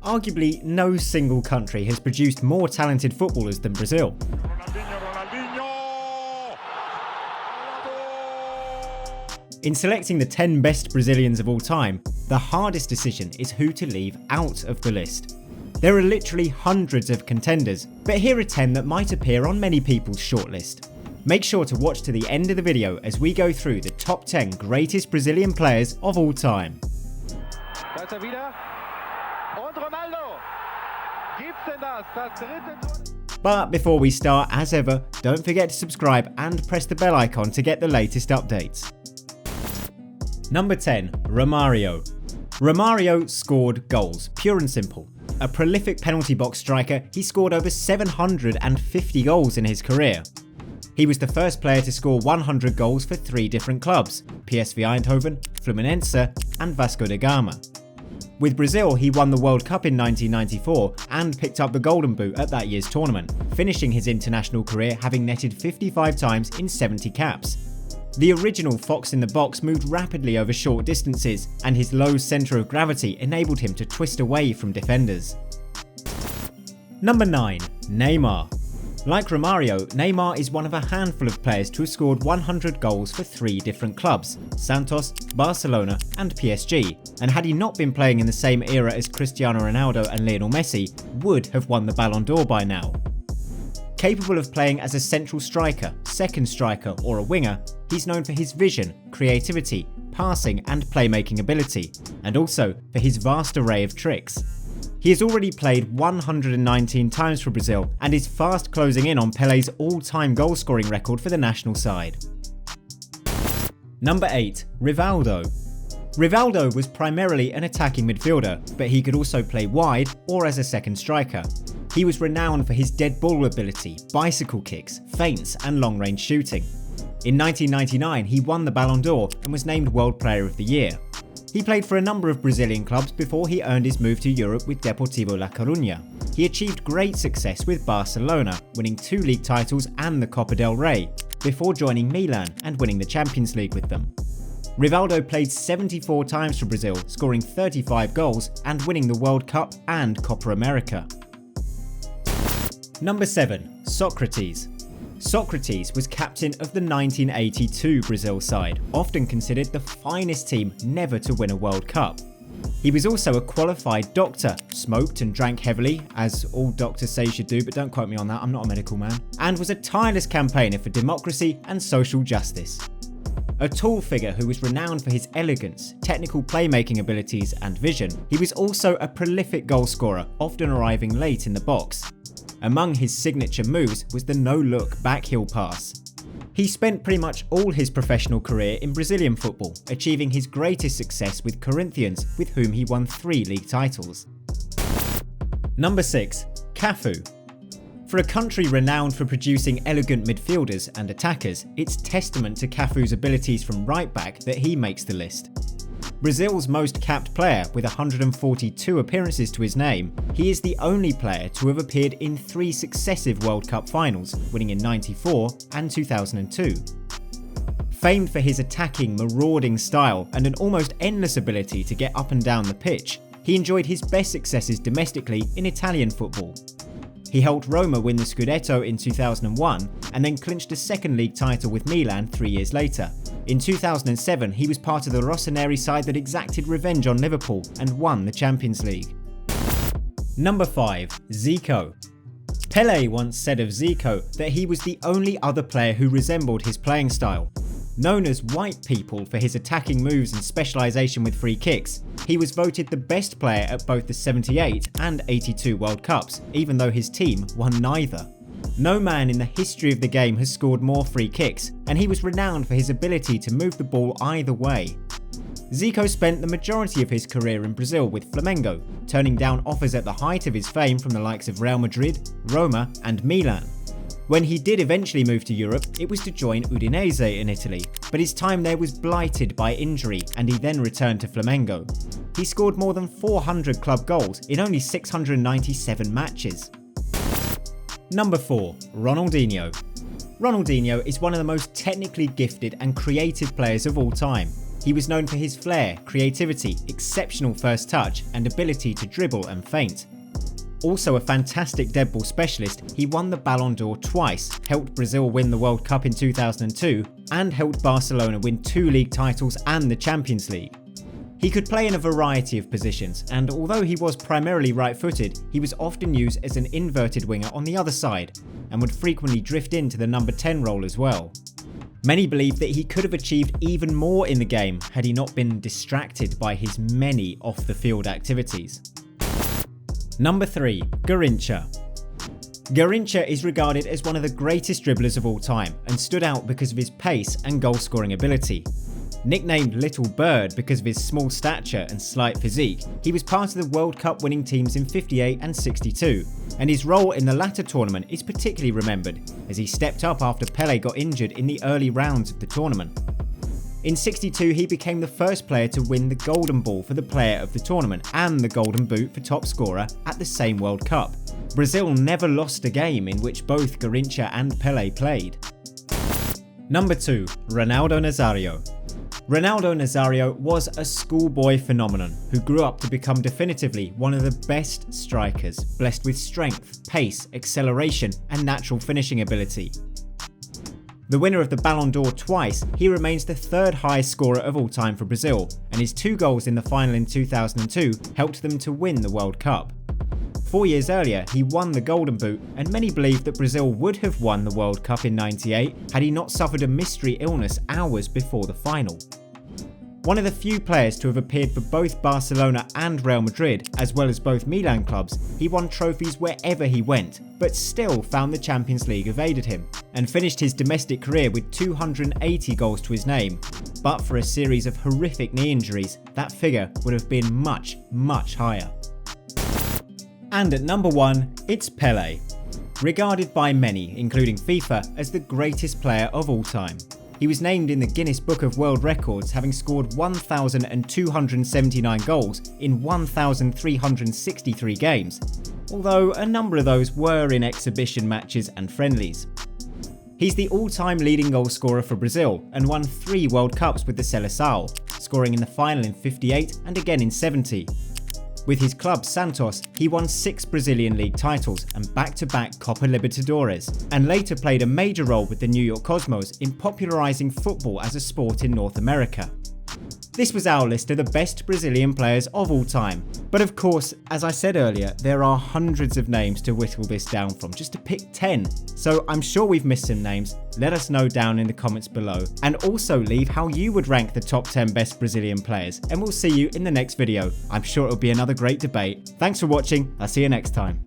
arguably no single country has produced more talented footballers than Brazil. In selecting the 10 best Brazilians of all time, the hardest decision is who to leave out of the list. There are literally hundreds of contenders, but here are 10 that might appear on many people's shortlist. Make sure to watch to the end of the video as we go through the top 10 greatest Brazilian players of all time. But before we start, as ever, don't forget to subscribe and press the bell icon to get the latest updates. Number 10. Romario. Romario scored goals, pure and simple. A prolific penalty box striker, he scored over 750 goals in his career. He was the first player to score 100 goals for 3 different clubs: PSV Eindhoven, Fluminense and Vasco da Gama. With Brazil, he won the World Cup in 1994 and picked up the Golden Boot at that year's tournament, finishing his international career having netted 55 times in 70 caps. The original fox in the box moved rapidly over short distances, and his low centre of gravity enabled him to twist away from defenders. Number 9. Neymar. Like Romario, Neymar is one of a handful of players to have scored 100 goals for 3 different clubs: Santos, Barcelona and PSG, and had he not been playing in the same era as Cristiano Ronaldo and Lionel Messi, would have won the Ballon d'Or by now. Capable of playing as a central striker, second striker or a winger, he's known for his vision, creativity, passing and playmaking ability, and also for his vast array of tricks. He has already played 119 times for Brazil and is fast closing in on Pele's all-time goal-scoring record for the national side. Number 8. Rivaldo. Rivaldo was primarily an attacking midfielder, but he could also play wide or as a second striker. He was renowned for his dead ball ability, bicycle kicks, feints and long-range shooting. In 1999, he won the Ballon d'Or and was named World Player of the Year. He played for a number of Brazilian clubs before he earned his move to Europe with Deportivo La Coruña. He achieved great success with Barcelona, winning 2 league titles and the Copa del Rey, before joining Milan and winning the Champions League with them. Rivaldo played 74 times for Brazil, scoring 35 goals and winning the World Cup and Copa America. Number 7. Socrates. Socrates was captain of the 1982 Brazil side, often considered the finest team never to win a World Cup. He was also a qualified doctor, smoked and drank heavily, as all doctors say you should do, but don't quote me on that, I'm not a medical man, and was a tireless campaigner for democracy and social justice. A tall figure who was renowned for his elegance, technical playmaking abilities and vision, he was also a prolific goalscorer, often arriving late in the box. Among his signature moves was the no-look backheel pass. He spent pretty much all his professional career in Brazilian football, achieving his greatest success with Corinthians, with whom he won 3 league titles. Number 6. Cafu. For a country renowned for producing elegant midfielders and attackers, it's testament to Cafu's abilities from right back that he makes the list. Brazil's most capped player with 142 appearances to his name, he is the only player to have appeared in 3 successive World Cup finals, winning in '94 and 2002. Famed for his attacking, marauding style and an almost endless ability to get up and down the pitch, he enjoyed his best successes domestically in Italian football. He helped Roma win the Scudetto in 2001 and then clinched a second league title with Milan 3 years later. In 2007, he was part of the Rossoneri side that exacted revenge on Liverpool and won the Champions League. Number 5. Zico. Pelé once said of Zico that he was the only other player who resembled his playing style. Known as white people for his attacking moves and specialisation with free kicks, he was voted the best player at both the 78 and 82 World Cups, even though his team won neither. No man in the history of the game has scored more free kicks, and he was renowned for his ability to move the ball either way. Zico spent the majority of his career in Brazil with Flamengo, turning down offers at the height of his fame from the likes of Real Madrid, Roma and Milan. When he did eventually move to Europe, it was to join Udinese in Italy, but his time there was blighted by injury and he then returned to Flamengo. He scored more than 400 club goals in only 697 matches. Number 4. Ronaldinho. Ronaldinho is one of the most technically gifted and creative players of all time. He was known for his flair, creativity, exceptional first touch, and ability to dribble and feint. Also a fantastic dead ball specialist, he won the Ballon d'Or twice, helped Brazil win the World Cup in 2002, and helped Barcelona win 2 league titles and the Champions League. He could play in a variety of positions, and although he was primarily right-footed, he was often used as an inverted winger on the other side, and would frequently drift into the number 10 role as well. Many believe that he could have achieved even more in the game had he not been distracted by his many off-the-field activities. Number 3. Garrincha. Garrincha is regarded as one of the greatest dribblers of all time and stood out because of his pace and goal-scoring ability. Nicknamed Little Bird because of his small stature and slight physique, he was part of the World Cup winning teams in 58 and 62, and his role in the latter tournament is particularly remembered as he stepped up after Pelé got injured in the early rounds of the tournament. In 62, he became the first player to win the Golden Ball for the player of the tournament and the Golden Boot for top scorer at the same World Cup. Brazil never lost a game in which both Garrincha and Pelé played. Number 2. Ronaldo Nazário. Ronaldo Nazário was a schoolboy phenomenon who grew up to become definitively one of the best strikers, blessed with strength, pace, acceleration, and natural finishing ability. The winner of the Ballon d'Or twice, he remains the 3rd highest scorer of all time for Brazil, and his 2 goals in the final in 2002 helped them to win the World Cup. 4 years earlier, he won the Golden Boot, and many believe that Brazil would have won the World Cup in '98 had he not suffered a mystery illness hours before the final. One of the few players to have appeared for both Barcelona and Real Madrid, as well as both Milan clubs, he won trophies wherever he went, but still found the Champions League evaded him, and finished his domestic career with 280 goals to his name. But for a series of horrific knee injuries, that figure would have been much, much higher. And at number 1, it's Pelé. Regarded by many, including FIFA, as the greatest player of all time. He was named in the Guinness Book of World Records, having scored 1,279 goals in 1,363 games, although a number of those were in exhibition matches and friendlies. He's the all-time leading goal scorer for Brazil and won 3 World Cups with the Seleção, scoring in the final in 58 and again in 70. With his club Santos, he won 6 Brazilian league titles and back-to-back Copa Libertadores, and later played a major role with the New York Cosmos in popularizing football as a sport in North America. This was our list of the best Brazilian players of all time, but of course, as I said earlier, there are hundreds of names to whittle this down from, just to pick 10, so I'm sure we've missed some names. Let us know down in the comments below, and also leave how you would rank the top 10 best Brazilian players, and we'll see you in the next video. I'm sure it'll be another great debate. Thanks for watching, I'll see you next time.